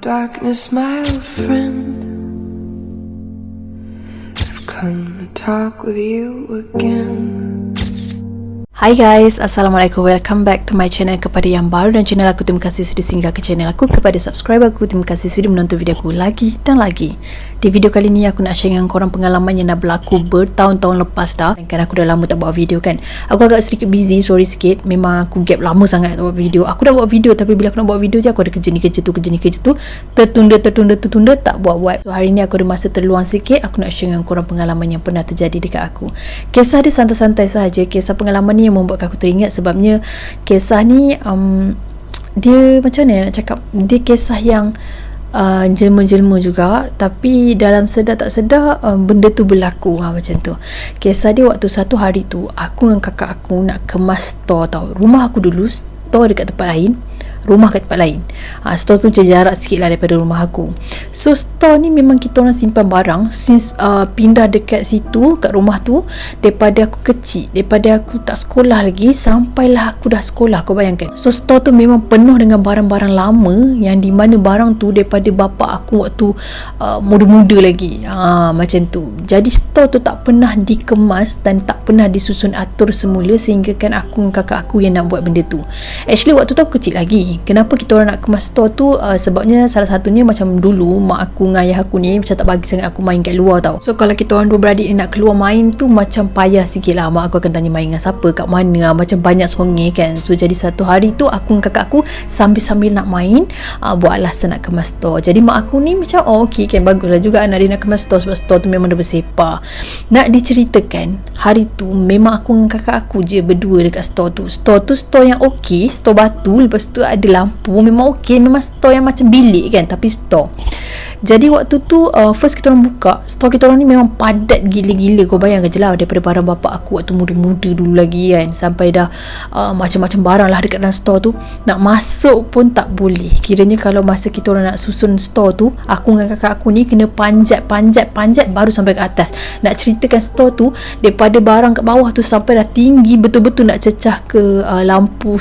Darkness, my old friend, I've come to talk with you again. Hai guys, Assalamualaikum. Welcome back to my channel. Kepada yang baru dan channel aku, terima kasih sudah singgah ke channel aku. Kepada subscriber aku, terima kasih sudah menonton video aku lagi dan lagi. Di video kali ni aku nak share dengan korang pengalaman yang dah berlaku bertahun-tahun lepas dah. Kan aku dah lama tak buat video kan. Aku agak sedikit busy, sorry sikit. Memang aku gap lama sangat tak buat video. Aku dah buat video tapi bila aku nak buat video je aku ada kerja ni kerja tu, tertunda tak buat. So hari ni aku ada masa terluang sikit. Aku nak share dengan korang pengalaman yang pernah terjadi dekat aku. Kisah dia santai-santai sahaja. Kisah pengalaman ni yang membuatkan aku teringat sebabnya kisah ni dia macam mana nak cakap, dia kisah yang jelma-jelma juga, tapi dalam sedar tak sedar benda tu berlaku macam tu. Kisah dia waktu satu hari tu aku dengan kakak aku nak kemas store tau. Rumah aku dulu store dekat tempat lain, rumah kat tempat lain. Store tu macam jarak sikit lah daripada rumah aku. So store ni memang kita orang simpan barang since pindah dekat situ, kat rumah tu, daripada aku kecil, daripada aku tak sekolah lagi sampailah aku dah sekolah, kau bayangkan. So store tu memang penuh dengan barang-barang lama, yang di mana barang tu daripada bapa aku waktu muda-muda lagi, macam tu. Jadi store tu tak pernah dikemas dan tak pernah disusun atur semula, sehingga kan aku dan kakak aku yang nak buat benda tu. Actually waktu tu aku kecil lagi. Kenapa kita orang nak kemas store tu? Sebabnya salah satunya macam dulu mak aku dengan ayah aku ni macam tak bagi sangat aku main kat luar tau. So kalau kita orang dua beradik ni nak keluar main tu macam payah sikit lah. Mak aku akan tanya main dengan siapa, kat mana, macam banyak songeh kan. So jadi satu hari tu aku dengan kakak aku sambil-sambil nak main, buat alasan nak kemas store. Jadi mak aku ni macam okey kan, baguslah juga anak dia nak kemas store, sebab store tu memang dah bersepah. Nak diceritakan, hari tu memang aku dengan kakak aku je berdua dekat store tu. Store tu store yang okey, store batu, lepas tu ada lampu, memang okey, memang store yang macam bilik kan, tapi store. Jadi waktu tu first kita orang buka store kita orang ni memang padat gila-gila. Kau bayangkan je lah, daripada barang bapak aku waktu muda-muda dulu lagi kan, sampai dah macam-macam barang lah dekat dalam store tu. Nak masuk pun tak boleh. Kiranya kalau masa kita orang nak susun store tu, aku dengan kakak aku ni kena panjat baru sampai ke atas. Nak ceritakan store tu daripada barang kat bawah tu sampai dah tinggi betul-betul nak cecah ke lampu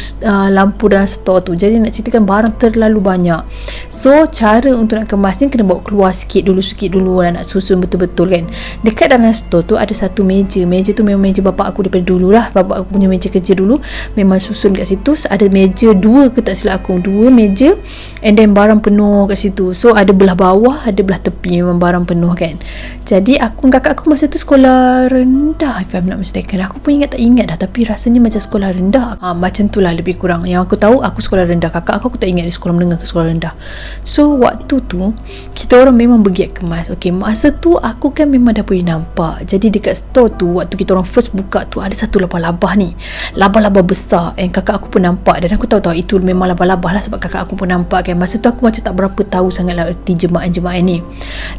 dalam store tu. Jadi nak ceritakan barang terlalu banyak. So cara untuk nak kemas ni kena bawa keluar sikit dulu nak susun betul-betul kan. Dekat dalam store tu ada satu meja tu memang meja bapak aku daripada dulu lah. Bapak aku punya meja kerja dulu memang susun kat situ. Ada meja dua ke tak silap aku, dua meja, and then barang penuh kat situ. So ada belah bawah, ada belah tepi, memang barang penuh kan. Jadi aku dan kakak aku masa tu sekolah rendah, if I'm not mistaken. Aku pun tak ingat dah, tapi rasanya macam sekolah rendah, macam tu lah lebih kurang. Yang aku tahu aku sekolah rendah, kakak aku tak ingat dia sekolah menengah ke sekolah rendah. So waktu tu kita orang memang bergiat kemas. Okay, masa tu aku kan memang dah boleh nampak. Jadi dekat store tu waktu kita orang first buka tu ada satu labah-labah ni, labah-labah besar, and kakak aku pun nampak. Dan aku tahu itu memang labah-labah lah, sebab kakak aku pun nampak kan. Masa tu aku macam tak berapa tahu sangat lah erti jemaah-jemaah ni.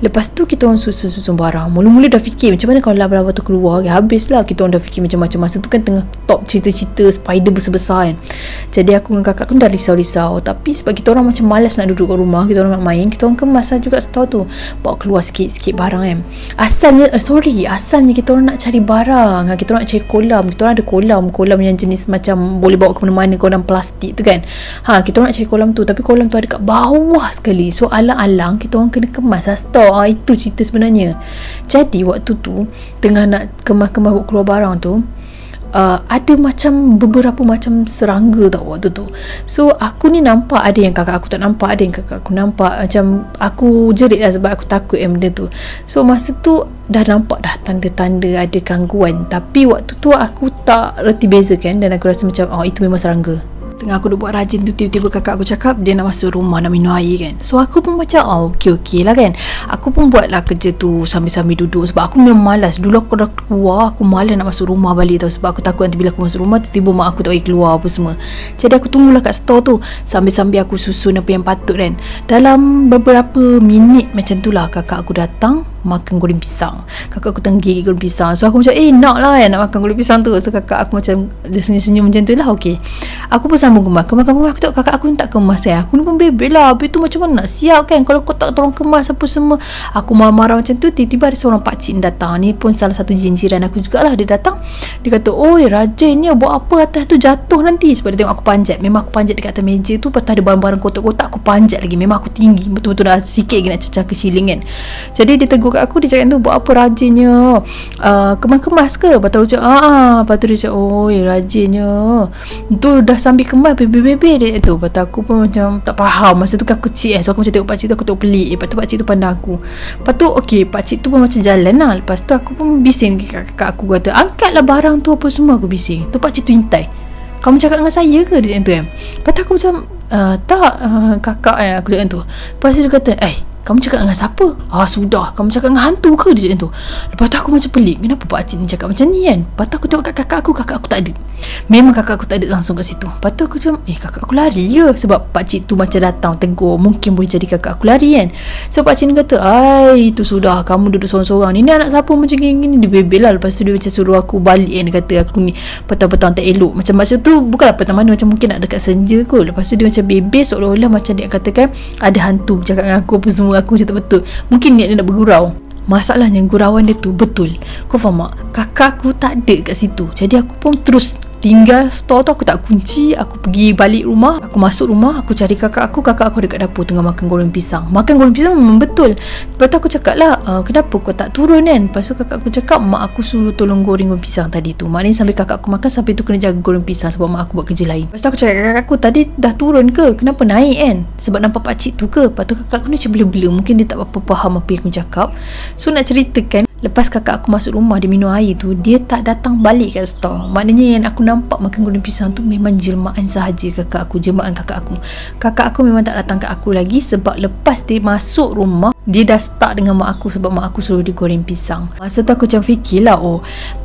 Lepas tu kita orang susun barang. Mula-mula dah fikir macam mana kalau labah-labah tu keluar, habislah. Kita orang dah fikir macam-macam. Masa tu kan tengah top cerita-cerita spider besar-besar kan. Jadi aku dengan kakak aku dah risau-risau, tapi sebab kita orang macam malas nak duduk kat rumah, kita orang nak main, kita orang kemas lah juga store tu, bawa keluar sikit-sikit barang kan. Asalnya kita orang nak cari barang, kita orang nak cari kolam. Kita orang ada kolam yang jenis macam boleh bawa ke mana-mana, kolam plastik tu kan. Kita orang nak cari kolam tu, tapi kolam tu ada kat bawah sekali. So alang-alang kita orang kena kemas lah store. Itu cerita sebenarnya. Jadi waktu tu tengah nak kemas-kemas bawa keluar barang tu, ada macam beberapa macam serangga tau waktu tu. So aku ni nampak, ada yang kakak aku tak nampak, ada yang kakak aku nampak. Macam aku jerit lah sebab aku takut benda tu. So masa tu dah nampak dah tanda-tanda ada gangguan, tapi waktu tu aku tak reti bezakan, dan aku rasa macam itu memang serangga. Tengah aku duk buat rajin tu, tiba-tiba kakak aku cakap dia nak masuk rumah nak minum air kan. So aku pun macam okey lah kan. Aku pun buatlah kerja tu sambil-sambil duduk, sebab aku memang malas. Dulu aku dah keluar, aku malas nak masuk rumah balik tau, sebab aku takut nanti bila aku masuk rumah tiba-tiba mak aku tak bagi keluar apa semua. Jadi aku tunggulah kat store tu sambil-sambil aku susun apa yang patut kan. Dalam beberapa minit macam tu lah kakak aku datang. makan goreng pisang. Kakak aku tengah gigit goreng pisang. So aku macam nak lah nak makan goreng pisang tu. So kakak aku macam dia senyum-senyum macam tu lah. Okay, aku pun sambung kemas. Aku tengok kakak aku tak kemas aku ni pun bebel lah. Habis tu macam mana nak siap kan kalau kau tak tolong kemas apa semua. Aku marah-marah macam tu. Tiba-tiba ada seorang pakcik datang. Ni pun salah satu jiran aku jugalah. Dia datang, dia kata, oi rajinnya buat apa atas tu, jatuh nanti. Sebab dia tengok aku panjat. Memang aku panjat dekat atas meja tu. Lepas tu ada barang-barang kotak-kotak, aku panjat lagi. Memang aku tinggi, betul-betul dah sikit lagi nak cecah ke ceiling kan. Jadi dia tegur kat aku, dia cakap tu, buat apa rajinnya, kemas-kemas ke? Lepas tu aku cakap lepas tu dia cakap, oi rajinnya tu dah sambil kemas bebe-bebe dia tu. Lepas tu aku pun macam tak faham. Masa tu kan aku kecil so aku macam tengok pakcik tu, aku tengok pelik. Lepas tu pakcik tu pandang aku. Lepas tu okay, pakcik tu pun macam jalan lah. Lepas tu aku pun bising kakak aku, kata angkatlah barang tu apa semua. Aku bising. Tu pakcik tu intai, kamu cakap dengan saya ke? Dia macam tu kan. Lepas tu aku macam tak kakak kan, aku cakap tu. Lepas tu dia kata, kamu cakap dengan siapa? Sudah, kamu cakap dengan hantu ke? Dia macam tu. Lepas tu aku macam pelik, kenapa pakcik ni cakap macam ni kan. Lepas tu aku tengok kat kakak aku tak ada. Memang kakak aku tak ada langsung kat situ. Lepas tu aku macam kakak aku lari ke? Sebab pakcik tu macam datang tegur, mungkin boleh jadi kakak aku lari kan. So pakcik ni kata, itu sudah, kamu duduk sorang-sorang ni anak siapa macam gini. Dia bebel lah. Lepas tu dia macam suruh aku balik kan. Dia kata aku ni petang-petang tak elok. Macam masa tu bukanlah petang mana, macam mungkin nak dekat senja kot. Lepas tu dia macam bebel, seolah-olah macam dia katakan ada hantu bercakap dengan aku apa semua. Aku macam tak betul. Mungkin niat dia nak bergurau. Masalahnya gurauan dia tu betul. Kau faham tak? Kakak aku tak ada kat situ. Jadi aku pun terus tinggal store tu, aku tak kunci. Aku pergi balik rumah, aku masuk rumah, aku cari kakak aku dekat dapur tengah makan goreng pisang. Makan goreng pisang memang betul. Lepas tu aku cakap lah, kenapa kau tak turun kan? Lepas tu kakak aku cakap, mak aku suruh tolong goreng pisang tadi tu. Maknanya sampai kakak aku makan, sampai tu kena jaga goreng pisang sebab mak aku buat kerja lain. Lepas tu aku cakap kakak aku, tadi dah turun ke? Kenapa naik kan? Sebab nampak pakcik tu ke? Lepas tu kakak aku ni macam bela-bela, mungkin dia tak apa faham apa yang aku cakap. So nak ceritakan, lepas kakak aku masuk rumah, dia minum air tu, dia tak datang balik kat store. Maknanya yang aku nampak makan goreng pisang tu memang jelmaan sahaja kakak aku, jelmaan kakak aku. Kakak aku memang tak datang kat aku lagi sebab lepas dia masuk rumah, dia dah start dengan mak aku sebab mak aku suruh dia goreng pisang. Masa tu aku macam fikirlah,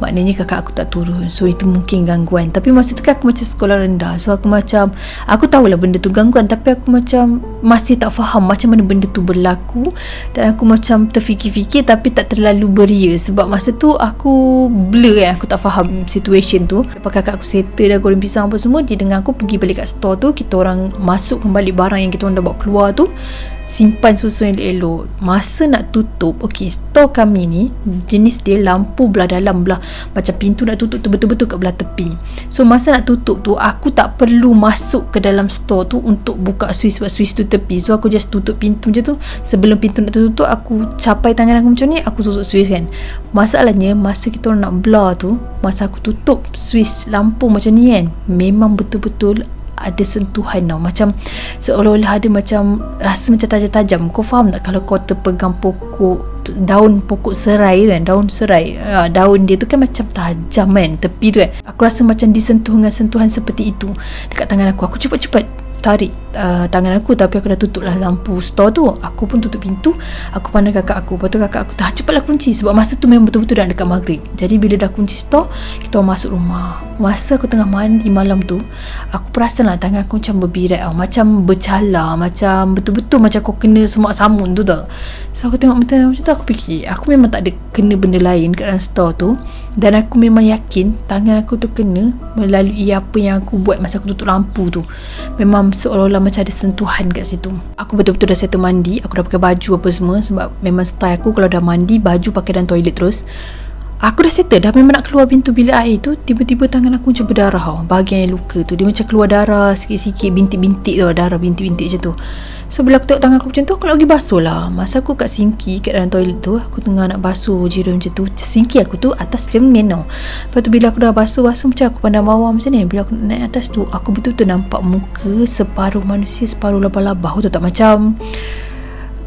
maknanya kakak aku tak turun, so itu mungkin gangguan. Tapi masa tu kan aku macam sekolah rendah, so aku macam, aku tahulah benda tu gangguan, tapi aku macam masih tak faham macam mana benda tu berlaku. Dan aku macam terfikir-fikir tapi tak terlalu beria sebab masa tu aku blur kan, aku tak faham situation tu. Lepas kakak aku settle dah goreng pisang apa semua, dia dengan aku pergi balik kat store tu. Kita orang masuk kembali barang yang kita orang dah bawa keluar tu, simpan susun elok-elok. Masa nak tutup, store kami ni jenis dia lampu belah dalam, belah macam pintu nak tutup tu betul-betul kat belah tepi. So masa nak tutup tu, aku tak perlu masuk ke dalam store tu untuk buka switch sebab switch tu tepi. So aku just tutup pintu macam tu. Sebelum pintu nak tutup, aku capai tangan aku macam ni, aku tutup switch kan. Masalahnya masa kita orang nak blur tu, masa aku tutup switch lampu macam ni kan, memang betul-betul ada sentuhan tau. Macam seolah-olah ada macam rasa macam tajam-tajam. Kau faham tak kalau kau terpegang daun pokok serai kan, daun serai, daun dia tu kan macam tajam kan, tepi tu kan. Aku rasa macam disentuh dengan sentuhan seperti itu dekat tangan aku. Aku cepat-cepat tarik tangan aku, tapi aku dah tutup lah lampu store tu. Aku pun tutup pintu, aku pandang kakak aku. Lepas tu kakak aku cepatlah kunci sebab masa tu memang betul-betul dah dekat maghrib. Jadi bila dah kunci store, kita orang masuk rumah. Masa aku tengah mandi malam tu, aku perasan lah tangan aku macam berbirat tau, macam bercala, macam betul-betul macam kau kena semak samun tu tak. So aku tengok macam tu, aku fikir aku memang tak ada kena benda lain kat dalam store tu. Dan aku memang yakin tangan aku tu kena melalui apa yang aku buat masa aku tutup lampu tu. Memang seolah-olah macam ada sentuhan kat situ. Aku betul-betul dah settle mandi, aku dah pakai baju apa semua sebab memang style aku kalau dah mandi, baju pakai dalam toilet terus. Aku dah settle, dah memang nak keluar pintu bilik air tu, tiba-tiba tangan aku macam berdarah tau. Bahagian yang luka tu, dia macam keluar darah sikit-sikit, bintik-bintik tau, darah bintik-bintik macam tu. So bila aku tengok tangan aku macam tu, aku nak pergi basuh lah. Masa aku kat sinki kat dalam toilet tu, aku tengah nak basuh jiran macam tu. Sinki aku tu atas cermin tau. Lepas tu bila aku dah basuh macam aku pandang bawah macam ni, bila aku naik atas tu, aku betul-betul nampak muka separuh manusia, separuh labah-labah tu tak, macam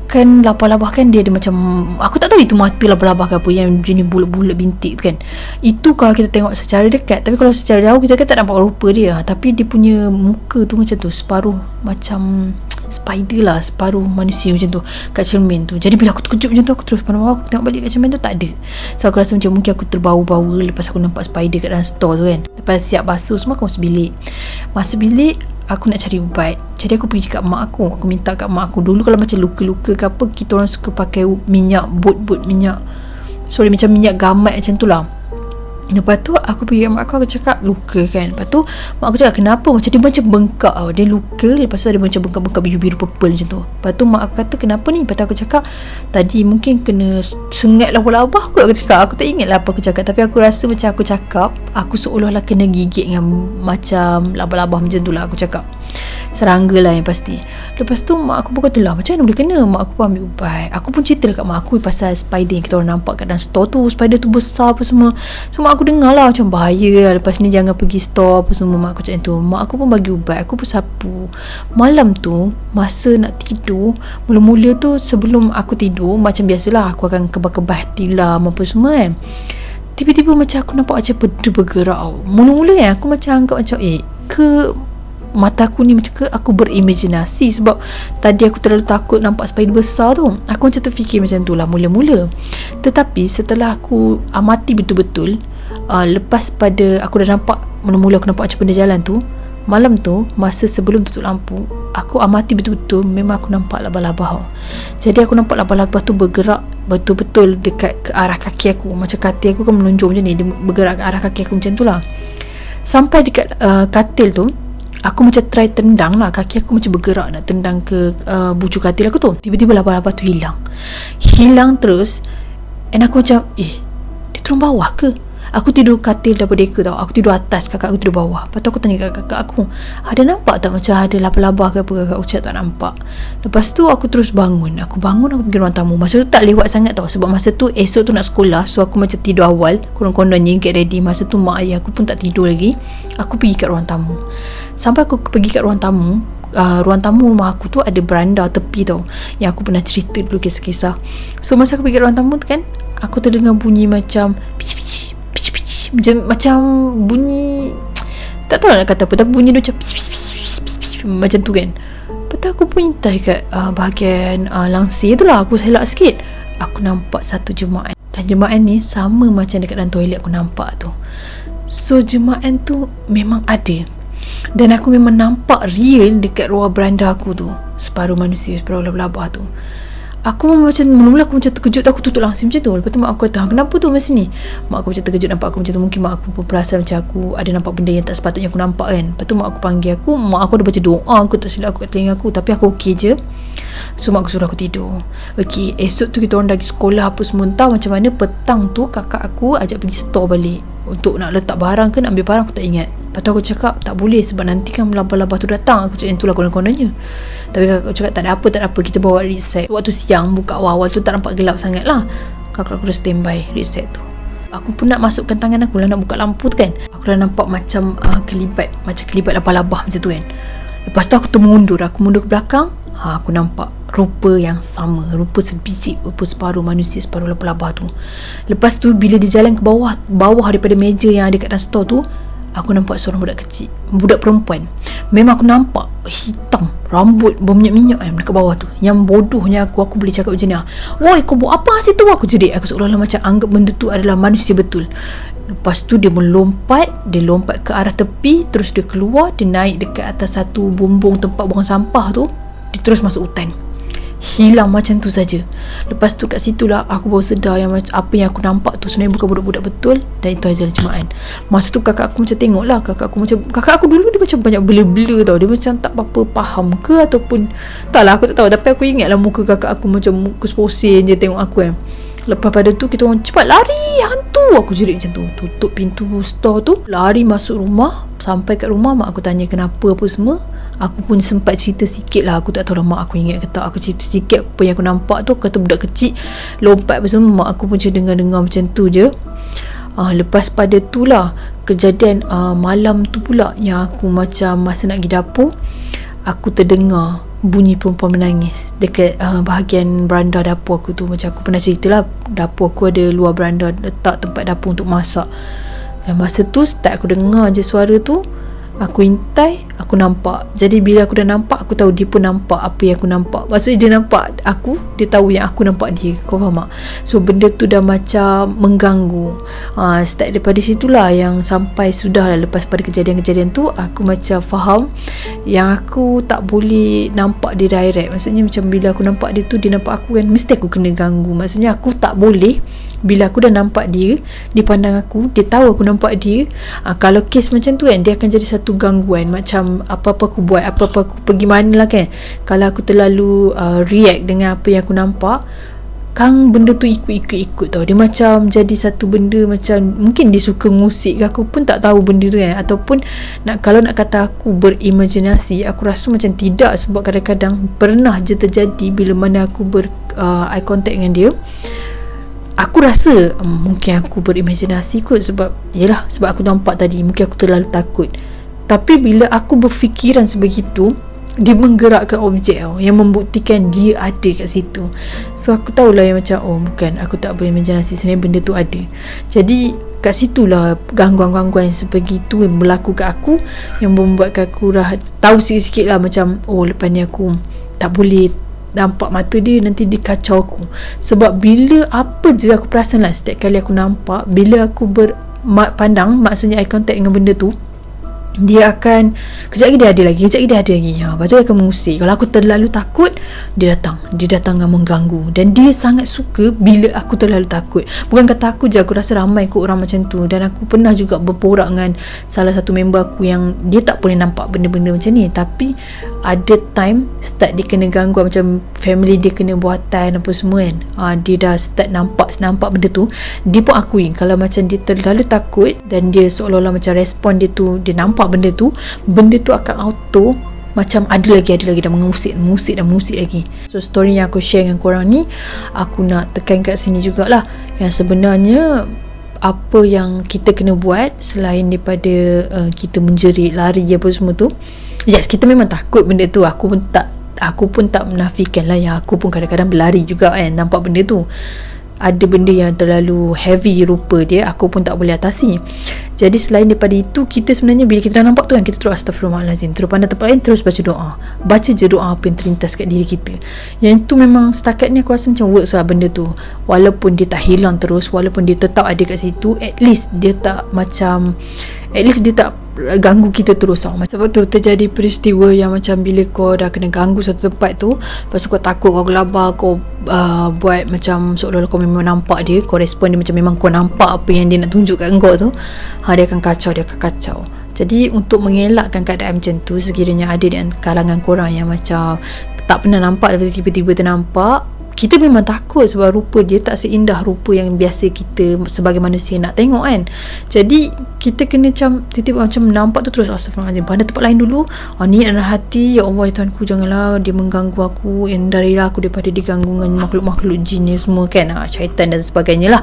kan labah-labah kan dia ada macam, aku tak tahu itu mata labah-labah ke apa yang jenis bulat-bulat bintik tu kan. Itu kalau kita tengok secara dekat, tapi kalau secara jauh kita kan tak nampak rupa dia. Tapi dia punya muka tu macam tu, separuh macam spider lah, separuh manusia macam tu kat cermin tu. Jadi bila aku terkejut macam tu, aku terus pandang bawah, aku tengok balik kat cermin tu, tak ada. So aku rasa macam mungkin aku terbau-bau lepas aku nampak spider kat dalam store tu kan. Lepas siap basuh semua, aku masuk bilik. aku nak cari ubat. Jadi aku pergi kat mak aku. Aku minta kat mak aku. Dulu kalau macam luka-luka ke apa, kita orang suka pakai minyak, minyak macam minyak gamat macam tu lah. Lepas tu aku pergi kat mak aku cakap luka kan. Lepas tu mak aku cakap kenapa, macam dia macam bengkak tau. Dia luka, lepas tu ada macam bengkak-bengkak biru-biru purple macam tu. Lepas tu mak aku kata kenapa ni. Lepas tu aku cakap tadi mungkin kena sengat labah-labah kot. Aku cakap aku tak ingat lah apa aku cakap, tapi aku rasa macam aku cakap aku seolah-olah kena gigit dengan macam labah-labah macam tu lah aku cakap. Serangga lah yang pasti. Lepas tu mak aku pun kata lah macam mana boleh kena. Mak aku pun ambil ubat. Aku pun cerita dekat mak aku pasal spider yang kita orang nampak kat dalam store tu. Spider tu besar apa semua. So mak aku dengar lah macam bahaya lah, lepas ni jangan pergi store apa semua. Mak aku macam tu. Mak aku pun bagi ubat. Aku pun sapu. Malam tu masa nak tidur, mula-mula tu sebelum aku tidur, macam biasalah aku akan kebah-kebah tilam apa semua kan. Tiba-tiba macam aku nampak macam benda bergerak. Mula-mula kan aku macam anggap macam ke mata aku ni macam ke aku berimajinasi, sebab tadi aku terlalu takut nampak spider besar tu. Aku macam terfikir macam tu lah mula-mula. Tetapi setelah aku amati betul-betul, lepas pada aku dah nampak, mula-mula aku nampak macam benda jalan tu, malam tu masa sebelum tutup lampu, aku amati betul-betul, memang aku nampak labah-labah. Jadi aku nampak labah-labah tu bergerak betul-betul dekat ke arah kaki aku. Macam katil aku kan menunjuk macam ni, dia bergerak ke arah kaki aku macam tu lah. Sampai dekat katil tu, aku macam try tendang lah, kaki aku macam bergerak nak tendang ke bucu katil aku tu. Tiba-tiba labah-labah tu hilang terus. And aku macam dia turun bawah ke? Aku tidur katil double decker tau. Aku tidur atas, kakak aku tidur bawah. Lepas tu aku tanya kakak aku, ada nampak tak macam ada labah-labah ke apa? Kakak aku cakap tak nampak. Lepas tu aku terus bangun. Aku pergi ruang tamu. Masa tu tak lewat sangat tau, sebab masa tu esok tu nak sekolah. So aku macam tidur awal, konon-kononnya get ready. Masa tu mak ayah aku pun tak tidur lagi. Aku pergi kat ruang tamu. Sampai aku pergi kat ruang tamu, ruang tamu rumah aku tu ada beranda tepi tau, yang aku pernah cerita dulu kisah-kisah. So masa aku pergi kat ruang tamu tu kan, aku terdengar bunyi macam macam bunyi, tak tahu nak kata apa, tapi bunyi dia macam tu kan. Lepas tu aku pun intai kat bahagian langsir tu lah. Aku selak sikit, aku nampak satu jemaah. Dan jemaah ni sama macam dekat dalam toilet aku nampak tu. So jemaah tu memang ada, dan aku memang nampak real dekat ruang beranda aku tu. Separuh manusia, separuh labah-labah tu. Aku macam, mula-mula aku macam terkejut, aku tutup langsung macam tu. Lepas tu mak aku kata, kenapa tu masa ni? Mak aku macam terkejut nampak aku macam tu. Mungkin mak aku pun perasan macam aku ada nampak benda yang tak sepatutnya aku nampak kan. Lepas tu mak aku panggil aku. Mak aku ada baca doa, aku tak silap aku kat telinga aku, tapi aku okey je. So mak aku suruh aku tidur. Okey, esok tu kita orang dah pergi sekolah apa semua. Entah macam mana petang tu kakak aku ajak pergi store balik untuk nak letak barang ke nak ambil barang, aku tak ingat. Lepas tu aku cakap tak boleh, sebab nanti kan labah-labah tu datang. Aku cakap itulah konon-kononnya. Tapi kakak aku cakap tak ada apa, kita bawa reset. Waktu siang buka awal tu tak nampak gelap sangat lah. Kakak aku dah standby reset tu. Aku pun nak masukkan tangan aku lah nak buka lampu tu kan. Aku dah nampak macam kelibat labah-labah macam tu kan. Lepas tu aku mundur ke belakang. Aku nampak rupa yang sama, rupa sebiji, rupa separuh manusia, separuh labah-labah tu. Lepas tu bila dia jalan ke bawah daripada meja yang ada kat dalam store tu, aku nampak seorang budak kecil, budak perempuan. Memang aku nampak hitam, rambut berminyak-minyak dekat bawah tu. Yang bodohnya aku boleh cakap macam ni, woi kau buat apa situ? Aku jerit. Aku seolah-olah macam anggap benda tu adalah manusia betul. Lepas tu dia lompat ke arah tepi. Terus dia keluar, dia naik dekat atas satu bumbung tempat buang sampah tu. Dia terus masuk hutan, hilang macam tu saja. Lepas tu kat situlah aku baru sedar yang apa yang aku nampak tu sebenarnya bukan budak-budak betul. Dan itu adalah jemaah. Masa tu kakak aku macam tengok lah, kakak aku dulu dia macam banyak bela-bela tau. Dia macam tak apa-apa faham ke ataupun tak lah, aku tak tahu. Tapi aku ingat lah muka kakak aku macam muka seposin je tengok aku kan. Lepas pada tu kita orang cepat lari, hantu, aku jerit macam tu. Tutup pintu store tu, lari masuk rumah. Sampai kat rumah mak aku tanya kenapa apa semua. Aku pun sempat cerita sikit lah. Aku tak tahu lah mak aku ingat ke tak. Aku cerita sikit apa yang aku nampak tu. Kata budak kecil lompat apa semua. Mak aku pun macam dengar-dengar macam tu je. Lepas pada tu lah kejadian malam tu pula yang aku macam masa nak pergi dapur, aku terdengar bunyi perempuan menangis dekat bahagian beranda dapur aku tu. Macam aku pernah cerita lah, dapur aku ada luar beranda, letak tempat dapur untuk masak. Dan masa tu start aku dengar je suara tu, Aku intai, aku nampak. Jadi bila aku dah nampak, aku tahu dia pun nampak apa yang aku nampak. Maksudnya dia nampak aku, dia tahu yang aku nampak dia. Kau faham tak? So benda tu dah macam mengganggu. Start daripada situlah yang sampai sudah lah, lepas pada kejadian-kejadian tu, aku macam faham yang aku tak boleh nampak dia direct. Maksudnya macam bila aku nampak dia tu, dia nampak aku kan, mesti aku kena ganggu. Maksudnya aku tak boleh, bila aku dah nampak dia, dia pandang aku, dia tahu aku nampak dia, kalau kes macam tu kan, dia akan jadi satu gangguan. Macam apa-apa aku buat, apa-apa aku pergi mana lah kan, kalau aku terlalu react dengan apa yang aku nampak, kan benda tu ikut tau. Dia macam jadi satu benda, macam mungkin dia suka ngusik ke, aku pun tak tahu benda tu kan. Ataupun kalau nak kata aku berimajinasi, aku rasa macam tidak. Sebab kadang-kadang pernah je terjadi bila mana aku eye contact dengan dia, aku rasa mungkin aku berimajinasi kot, sebab aku nampak tadi, mungkin aku terlalu takut. Tapi bila aku berfikiran sebegitu, dia menggerakkan objek yang membuktikan dia ada kat situ. So aku tahulah yang macam, bukan, aku tak berimajinasi, sebenarnya benda tu ada. Jadi kat situlah gangguan-gangguan sebegitu yang berlaku kat aku, yang membuatkan aku tahu sikit-sikit lah macam, lepas ni aku tak boleh nampak mata dia, nanti dia kacau aku. Sebab bila apa je aku perasan lah, setiap kali aku nampak, bila aku pandang, maksudnya eye contact dengan benda tu, dia akan kejap lagi dia ada lagi, kejap lagi dia ada lagi. Lepas tu dia akan mengusik. Kalau aku terlalu takut, dia datang dengan mengganggu. Dan dia sangat suka bila aku terlalu takut. Bukan kata aku je, aku rasa ramai kot orang macam tu. Dan aku pernah juga berborak dengan salah satu member aku yang dia tak boleh nampak benda-benda macam ni, tapi ada time start dia kena gangguan, macam family dia kena buatan apa semua kan. Dia dah start nampak benda tu. Dia pun akui kalau macam dia terlalu takut, dan dia seolah-olah macam respon dia tu, dia nampak benda tu akan auto macam ada lagi dah mengusik lagi. So story yang aku share dengan korang ni, aku nak tekan kat sini jugalah, yang sebenarnya apa yang kita kena buat selain daripada kita menjerit, lari apa semua tu. Yes, kita memang takut benda tu. Aku pun tak menafikan lah yang aku pun kadang-kadang berlari juga kan, nampak benda tu. Ada benda yang terlalu heavy rupa dia, aku pun tak boleh atasi. Jadi selain daripada itu, kita sebenarnya bila kita dah nampak tu kan, kita terus astagfirullahalazim, terus pandang tempat lain, terus baca je doa apa yang terlintas kat diri kita. Yang itu memang setakat ni aku rasa macam works lah benda tu. Walaupun dia tak hilang terus, walaupun dia tetap ada kat situ, at least dia tak ganggu kita terus tau. Sebab tu terjadi peristiwa yang macam bila kau dah kena ganggu satu tempat tu, lepas tu kau takut, kau gelabah, kau buat macam seolah-olah kau memang nampak dia, kau respon dia macam memang kau nampak apa yang dia nak tunjuk kat kau tu, dia akan kacau. Jadi untuk mengelakkan keadaan macam tu, sekiranya ada di kalangan korang yang macam tak pernah nampak tapi tiba-tiba ternampak, kita memang takut sebab rupa dia tak seindah rupa yang biasa kita sebagai manusia nak tengok kan. Jadi kita kena macam tiba-tiba macam nampak tu terus astagfirullahaladzim, pandang tempat lain dulu. Ni adalah hati, ya Allah ya Tuhanku, janganlah dia mengganggu aku, hindarilah aku daripada diganggu dengan makhluk-makhluk jin ni semua kan, syaitan dan sebagainya lah.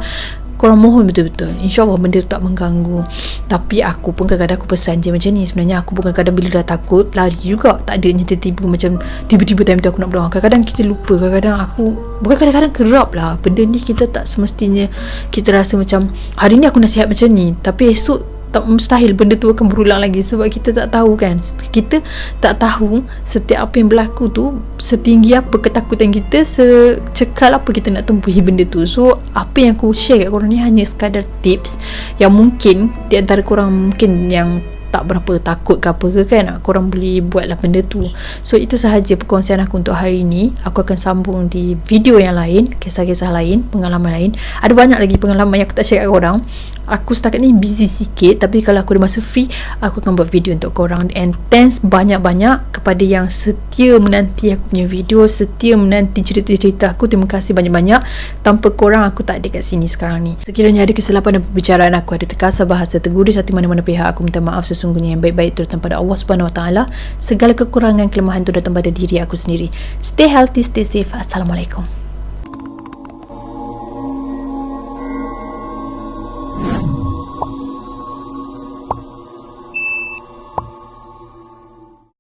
Korang mohon betul-betul, InsyaAllah benda tu tak mengganggu. Tapi aku pun kadang-kadang aku pesan je macam ni. Sebenarnya aku pun kadang-kadang bila dah takut, lari juga. Tak adanya tiba-tiba time tu aku nak berdoa. Kadang-kadang kita lupa, kadang-kadang aku, bukan kadang-kadang kerap lah, benda ni kita tak semestinya kita rasa macam hari ni aku nasihat macam ni, tapi esok tak, mustahil benda tu akan berulang lagi. Sebab kita tak tahu kan, kita tak tahu setiap apa yang berlaku tu setinggi apa ketakutan kita, secekal apa kita nak tempuhi benda tu. So apa yang aku share kat korang ni hanya sekadar tips yang mungkin di antara korang mungkin yang tak berapa takut ke apa ke kan, korang boleh buatlah benda tu. So itu sahaja perkongsian aku untuk hari ni. Aku akan sambung di video yang lain, kisah-kisah lain, pengalaman lain. Ada banyak lagi pengalaman yang aku tak share kat korang. Aku setakat ni busy sikit, tapi kalau aku ada masa free, aku akan buat video untuk korang. And thanks banyak-banyak kepada yang setia menanti aku punya video, setia menanti cerita-cerita aku. Terima kasih banyak-banyak. Tanpa korang aku tak ada kat sini sekarang ni. Sekiranya ada kesilapan dan pembicaraan aku ada terkasar bahasa tergurus hati mana-mana pihak, aku minta maaf sesungguhnya. Yang baik-baik itu datang pada Allah Subhanahu Wa Taala. Segala kekurangan kelemahan itu datang pada diri aku sendiri. Stay healthy, stay safe. Assalamualaikum.